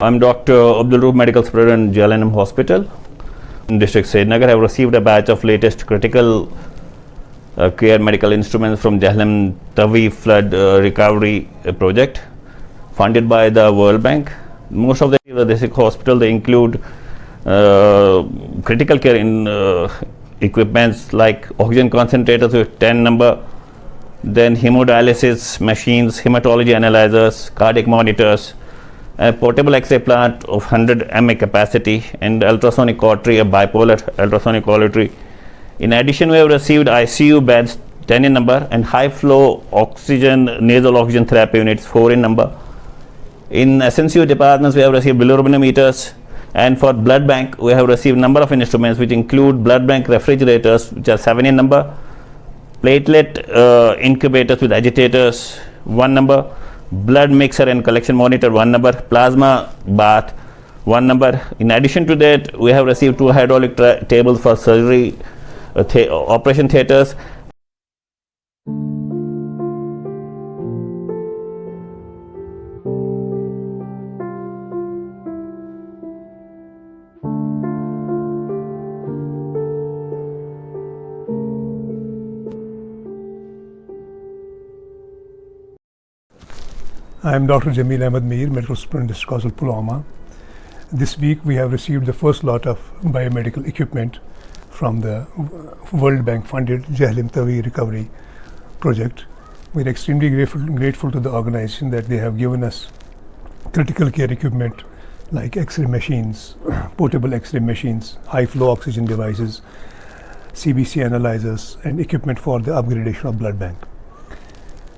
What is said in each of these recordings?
I'm Dr. Abdul Rauf, Medical Superintendent, JLNM Hospital in District Srinagar. I have received a batch of latest critical care medical instruments from JLNM Tawi flood recovery project funded by the World Bank. Most of the district hospital, they include critical care in equipments like oxygen concentrators with 10 number, then hemodialysis machines, hematology analyzers, cardiac monitors, a portable X-ray plant of 100 mA capacity, and ultrasonic cautery, a bipolar ultrasonic cautery. In addition, we have received ICU beds 10 in number and high flow oxygen, nasal oxygen therapy units 4 in number. In SNCU departments, we have received bilirubinometers, and for blood bank, we have received number of instruments which include blood bank refrigerators, which are 7 in number, platelet incubators with agitators 1 number, blood mixer and collection monitor 1 number, plasma bath 1 number. In addition to that, we have received 2 hydraulic tables for surgery operation theaters. I am Dr. Jamil Ahmed Mir, Medical Superintendent, District Hospital, Pulwama. This week we have received the first lot of biomedical equipment from the World Bank funded JLNM Tawi recovery project. We are extremely grateful to the organization that they have given us critical care equipment like X-ray machines, portable X-ray machines, high flow oxygen devices, CBC analyzers, and equipment for the upgradation of blood bank.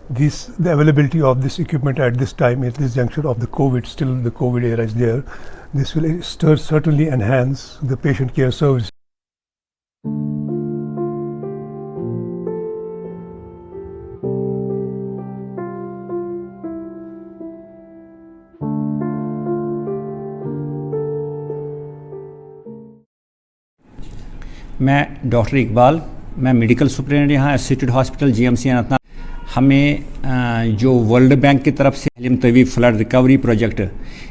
The availability of this equipment at this time, at this juncture of the COVID, still the COVID era is there, this will certainly enhance the patient care service. मैं doctor Iqbal, मैं medical superintendent यहाँ associated hospital GMC Anantnag. हमें जो world bank की तरफ से JLNM Tawi flood recovery project,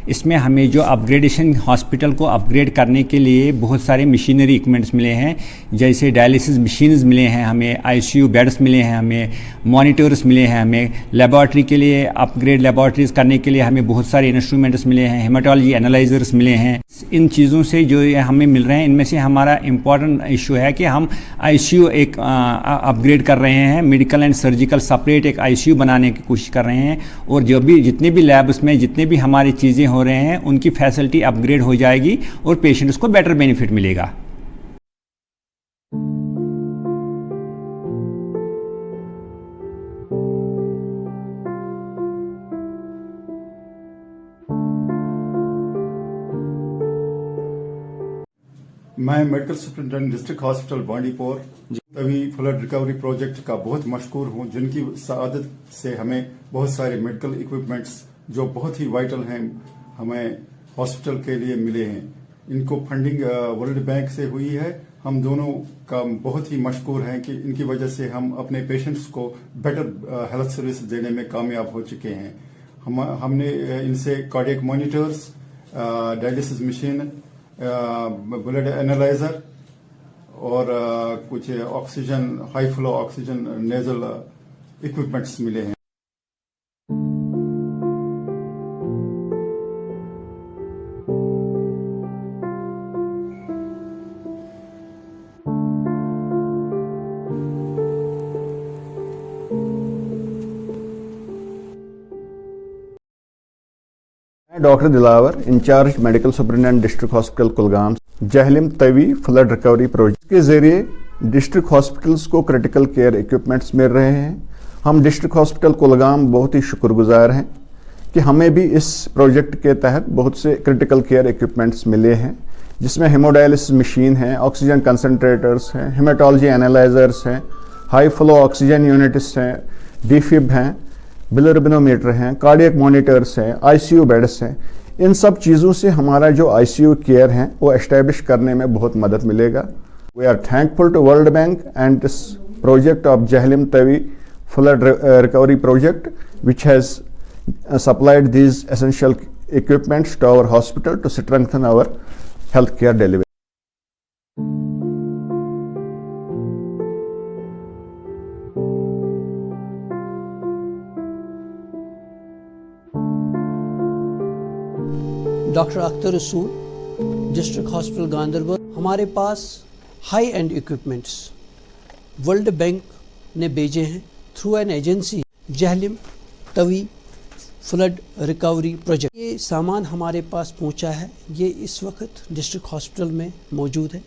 इसमें हमें जो अपग्रेडेशन हॉस्पिटल को अपग्रेड करने के लिए बहुत सारे मशीनरी इक्विपमेंट्स मिले हैं, जैसे डायलिसिस मशीन्स मिले हैं, हमें आईसीयू बेड्स मिले हैं, हमें मॉनिटर्स मिले हैं, हमें लेबॉरेटरी के लिए अपग्रेड लेबॉरेटरीज करने के लिए हमें बहुत सारे इंस्ट्रूमेंट्स मिले हैं, हेमाटोलॉजी एनालाइजर्स मिले हैं। इन चीज़ों से जो हमें मिल रहे हैं, इनमें से हमारा इम्पॉर्टेंट इशू है कि हम आईसीयू एक अपग्रेड कर रहे हैं, मेडिकल एंड सर्जिकल सेपरेट एक आईसीयू बनाने की कोशिश कर रहे हैं, और जो भी जितने भी लैब्स में जितने भी हमारी चीज़ें हो रहे हैं उनकी फैसिलिटी अपग्रेड हो जाएगी और पेशेंट्स को बेटर बेनिफिट मिलेगा। मैं medical superintendent district hospital Bandipore Tawi flood recovery project का बहुत मशहूर हूं, जिनकी सआदत से हमें बहुत सारे मेडिकल इक्विपमेंट्स जो बहुत ही वाइटल हैं हमें हॉस्पिटल के लिए मिले हैं। इनको फंडिंग वर्ल्ड बैंक से हुई है। हम दोनों का बहुत ही मशहूर है कि इनकी वजह से हम अपने पेशेंट्स को बेटर हेल्थ सर्विस देने में कामयाब हो चुके हैं। हमने इनसे cardiac monitors, dialysis machine, blood analyser और कुछ oxygen, high flow oxygen nasal equipments मिले हैं। Doctor Dilawar, in charge medical superintendent district hospital Kulgam. JLNM Tawi flood recovery project के जरिए डिस्ट्रिक्ट हॉस्पिटल्स को क्रिटिकल केयर इक्विपमेंट्स मिल रहे हैं। हम डिस्ट्रिक्ट हॉस्पिटल कुलगाम बहुत ही शुक्रगुजार हैं कि हमें भी इस प्रोजेक्ट के तहत बहुत से क्रिटिकल केयर इक्विपमेंट्स मिले हैं, जिसमें हेमोडायलिसिस मशीन है, ऑक्सीजन कंसनट्रेटर्स हैं, हेमाटोलॉजी एनालाइजर्स हैं, हाई फ्लो ऑक्सीजन यूनिट्स हैं, डिफिब हैं, बिलिरुबिनोमीटर हैं, कार्डियक मॉनिटर्स हैं, आईसीयू बेड्स हैं। इन सब चीज़ों से हमारा जो आईसीयू केयर है वो एस्टैब्लिश करने में बहुत मदद मिलेगा। We are thankful to world bank and this project of JLNM Tawi flood recovery project, which has supplied these essential equipments to our hospital to strengthen our healthcare delivery. Doctor Akhtar Rasool district hospital Ganderbal. हमारे पास high end equipments World Bank ने भेजे हैं through an agency Jhelum Tawi flood recovery project. ये सामान हमारे पास पहुंचा है, ये इस वक्त डिस्ट्रिक्ट हॉस्पिटल में मौजूद है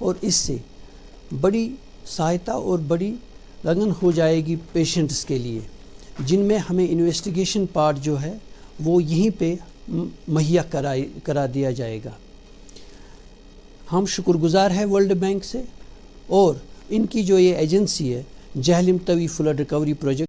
और इससे बड़ी सहायता और बड़ी लगन हो जाएगी पेशेंट्स के लिए, जिनमें हमें इन्वेस्टिगेशन पार्ट जो है वो यहीं पे मुहैया करा दिया जाएगा। हम शुक्रगुजार हैं वर्ल्ड बैंक से और इनकी जो ये एजेंसी है Jhelum Tawi flood recovery project